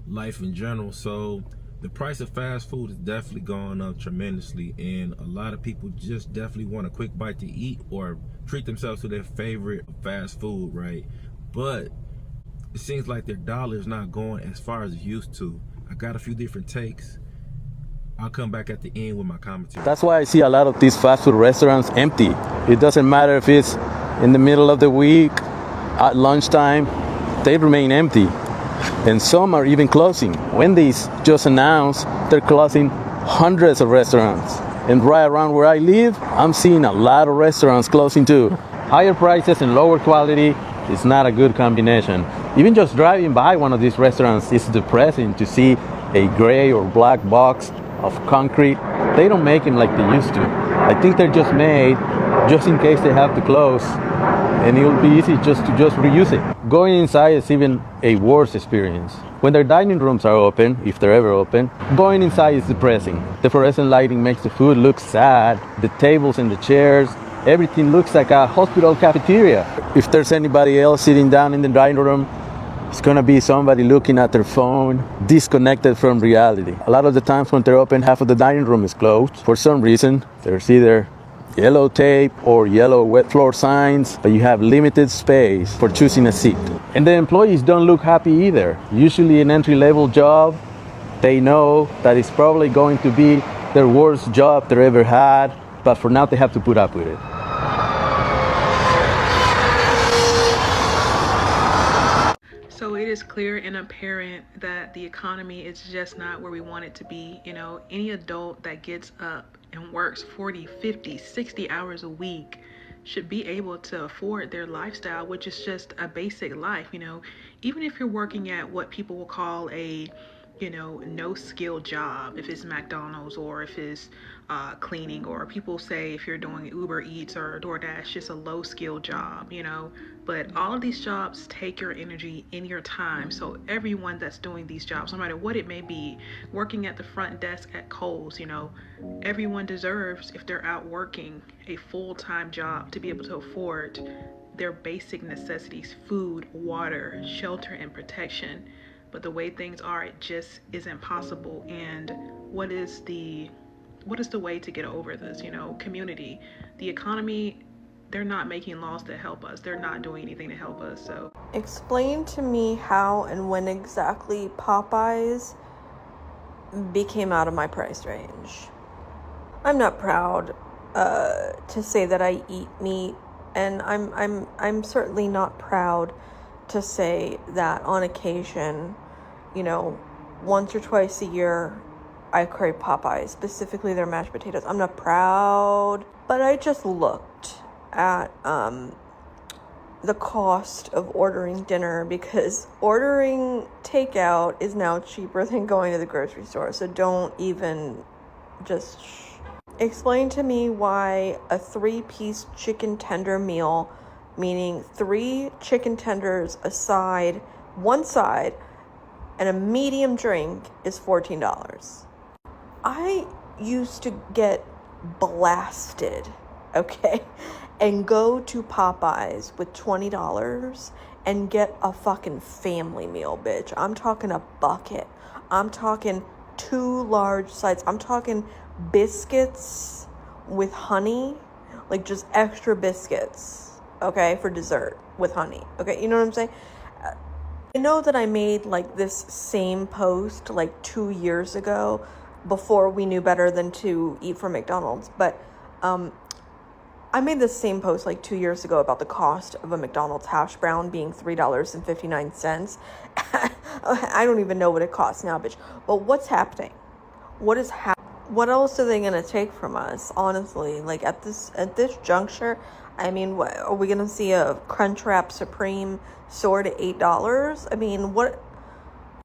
life in general. So the price of fast food is definitely gone up tremendously, and a lot of people just definitely want a quick bite to eat or treat themselves to their favorite fast food, right? But it seems like their dollar is not going as far as it used to. I got a few different takes. I'll come back at the end with my commentary. That's why I see a lot of these fast food restaurants empty. It doesn't matter if it's in the middle of the week, at lunchtime, they remain empty. And some are even closing. Wendy's just announced they're closing hundreds of restaurants. And right around where I live, I'm seeing a lot of restaurants closing too. Higher prices and lower quality is not a good combination. Even just driving by one of these restaurants is depressing to see a gray or black box of concrete. They don't make them like they used to. I think they're just made just in case they have to close, and it'll be easy just to reuse it. Going inside is even a worse experience. When their dining rooms are open, if they're ever open, going inside is depressing. The fluorescent lighting makes the food look sad. The tables and the chairs, everything looks like a hospital cafeteria. If there's anybody else sitting down in the dining room, it's gonna be somebody looking at their phone, disconnected from reality. A lot of the times when they're open, half of the dining room is closed. For some reason, there's either yellow tape or yellow wet floor signs, but you have limited space for choosing a seat. And the employees don't look happy either. Usually an entry-level job, they know that it's probably going to be their worst job they ever had, but for now they have to put up with it. So it is clear and apparent that the economy is just not where we want it to be. You know, any adult that gets up and works 40, 50, 60 hours a week should be able to afford their lifestyle, which is just a basic life. You know, even if you're working at what people will call a, you know, no skill job, if it's McDonald's or if it's cleaning, or people say if you're doing Uber Eats or DoorDash, just a low skill job, you know. But all of these jobs take your energy and your time. So everyone that's doing these jobs, no matter what it may be, working at the front desk at Kohl's, you know, everyone deserves, if they're out working, a full-time job to be able to afford their basic necessities: food, water, shelter, and protection. But the way things are, it just isn't possible. And what is the way to get over this? You know, community, the economy, they're not making laws that help us. They're not doing anything to help us. So explain to me how and when exactly Popeyes became out of my price range. I'm not proud to say that I eat meat, and I'm certainly not proud to say that on occasion, you know, once or twice a year, I crave Popeyes, specifically their mashed potatoes. I'm not proud, but I just looked at the cost of ordering dinner, because ordering takeout is now cheaper than going to the grocery store. So don't even just explain to me why a 3-piece chicken tender meal, meaning 3 chicken tenders aside, one side, and a medium drink, is $14. I used to get blasted, okay, and go to Popeyes with $20 and get a fucking family meal, bitch. I'm talking a bucket. I'm talking 2 large sides. I'm talking biscuits with honey, like just extra biscuits, okay, for dessert with honey, okay, you know what I'm saying? I know that I made like this same post like 2 years ago, before we knew better than to eat from McDonald's, but I made this same post like 2 years ago about the cost of a McDonald's hash brown being $3.59. I don't even know what it costs now, bitch. But what's happening? What is happening? What else are they gonna take from us, honestly? Like at this juncture, I mean, what are we gonna see? A Crunchwrap Supreme soar to $8? I mean, what?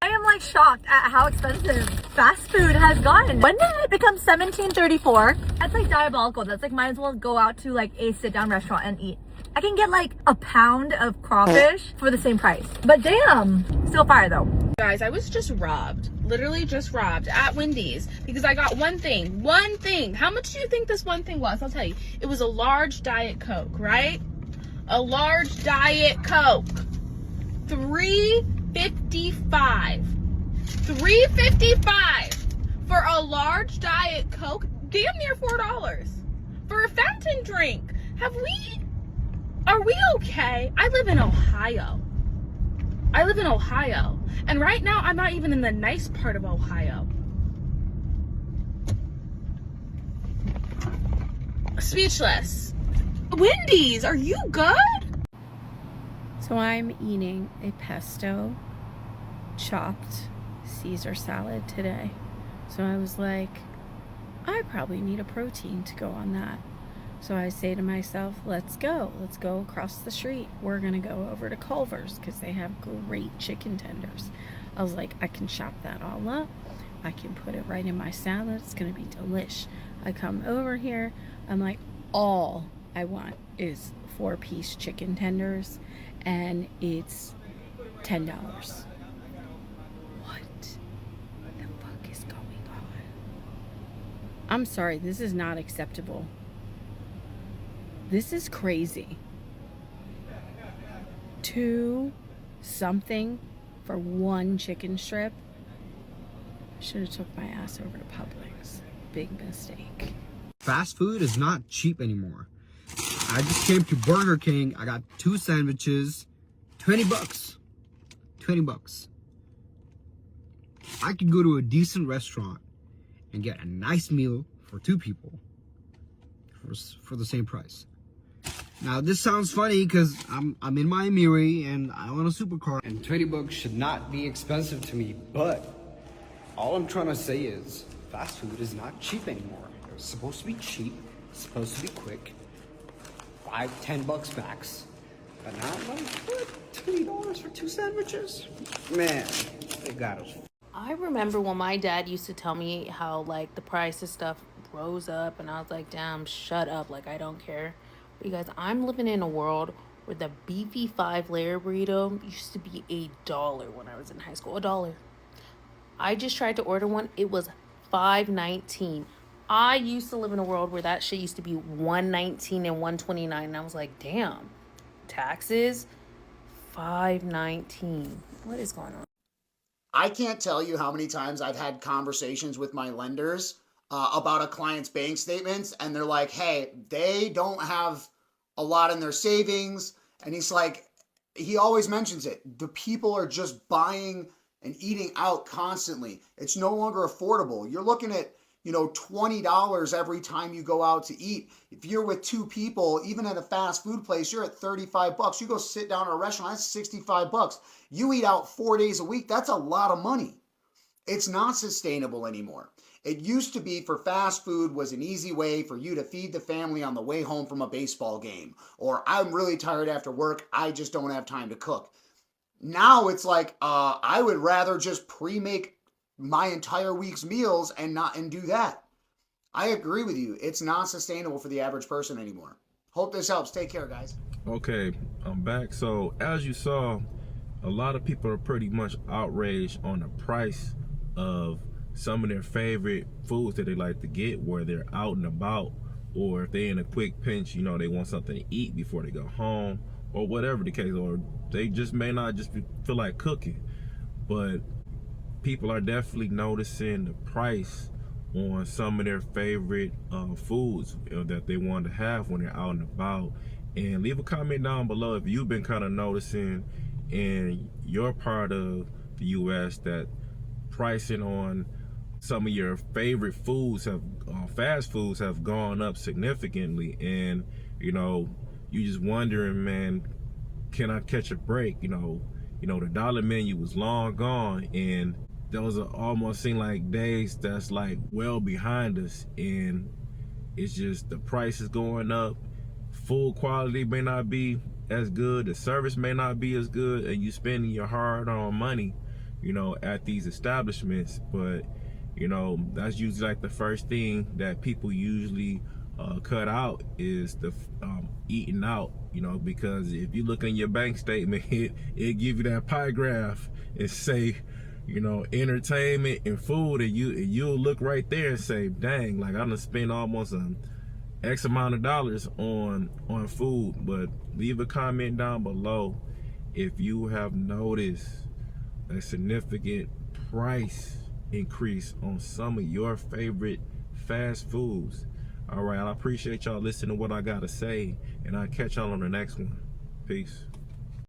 I am like shocked at how expensive fast food has gotten. When did it become $17.34? That's like diabolical. That's like, might as well go out to like a sit down restaurant and eat. I can get like a pound of crawfish for the same price. But damn, still fire though. Guys, I was just robbed. Literally just robbed at Wendy's because I got one thing. How much do you think this one thing was? I'll tell you. It was a large Diet Coke, right? A large Diet Coke. $3.55. $3.55 for a large Diet Coke, damn near $4 for a fountain drink. Are we okay? I live in Ohio. And right now, I'm not even in the nice part of Ohio. Speechless. Wendy's, are you good? So I'm eating a pesto chopped Caesar salad today. So I was like, I probably need a protein to go on that. So I say to myself, let's go across the street. We're gonna go over to Culver's because they have great chicken tenders. I was like, I can chop that all up. I can put it right in my salad. It's gonna be delish. I come over here. I'm like, all I want is 4-piece chicken tenders, and it's $10. What the fuck is going on? I'm sorry, this is not acceptable. This is crazy. $2 something for one chicken strip. Should have took my ass over to Publix. Big mistake. Fast food is not cheap anymore. I just came to Burger King. I got 2 sandwiches, $20. $20. I could go to a decent restaurant and get a nice meal for 2 people for the same price. Now this sounds funny because I'm in my Amiri and I own a supercar, and $20 should not be expensive to me, but all I'm trying to say is fast food is not cheap anymore. It was supposed to be cheap, supposed to be quick, $5-10 max. But now I'm like, what? $20 for 2 sandwiches? Man, they got us. I remember when my dad used to tell me how like the price of stuff rose up, and I was like, damn, shut up, like I don't care. But you guys, I'm living in a world where the beefy 5-layer burrito used to be $1 when I was in high school. $1. I just tried to order one, it was $5.19. I used to live in a world where that shit used to be $1.19 and $1.29, and I was like, damn, taxes, $5.19. What is going on? I can't tell you how many times I've had conversations with my lenders about a client's bank statements, and they're like, hey, they don't have a lot in their savings. And he's like, he always mentions it. The people are just buying and eating out constantly. It's no longer affordable. You're looking at, $20 every time you go out to eat. If you're with 2 people, even at a fast food place, you're at $35. You go sit down at a restaurant, that's $65. You eat out 4 days a week, that's a lot of money. It's not sustainable anymore. It used to be for fast food was an easy way for you to feed the family on the way home from a baseball game. Or I'm really tired after work, I just don't have time to cook. Now it's like, I would rather just pre-make my entire week's meals and do that. I agree with you. It's not sustainable for the average person anymore. Hope this helps. Take care, guys. Okay, I'm back. So as you saw, a lot of people are pretty much outraged on the price of some of their favorite foods that they like to get, where they're out and about, or if they're in a quick pinch, they want something to eat before they go home, or whatever the case, or they just may not just feel like cooking. But people are definitely noticing the price on some of their favorite foods that they want to have when they're out and about. And leave a comment down below if you've been kind of noticing in your part of the US that pricing on some of your favorite foods fast foods have gone up significantly, and you just wondering, man, can I catch a break? The dollar menu was long gone, and those are almost seem like days that's like well behind us, and it's just the price is going up. Food quality may not be as good, the service may not be as good, and you spending your hard-earned money at these establishments. But that's usually like the first thing that people usually cut out is the eating out, because if you look in your bank statement, it give you that pie graph and say entertainment and food, and you'll look right there and say, dang, like I done spent almost an X amount of dollars on food. But leave a comment down below if you have noticed a significant price increase on some of your favorite fast foods. All right, I appreciate y'all listening to what I gotta say, and I'll catch y'all on the next one. Peace.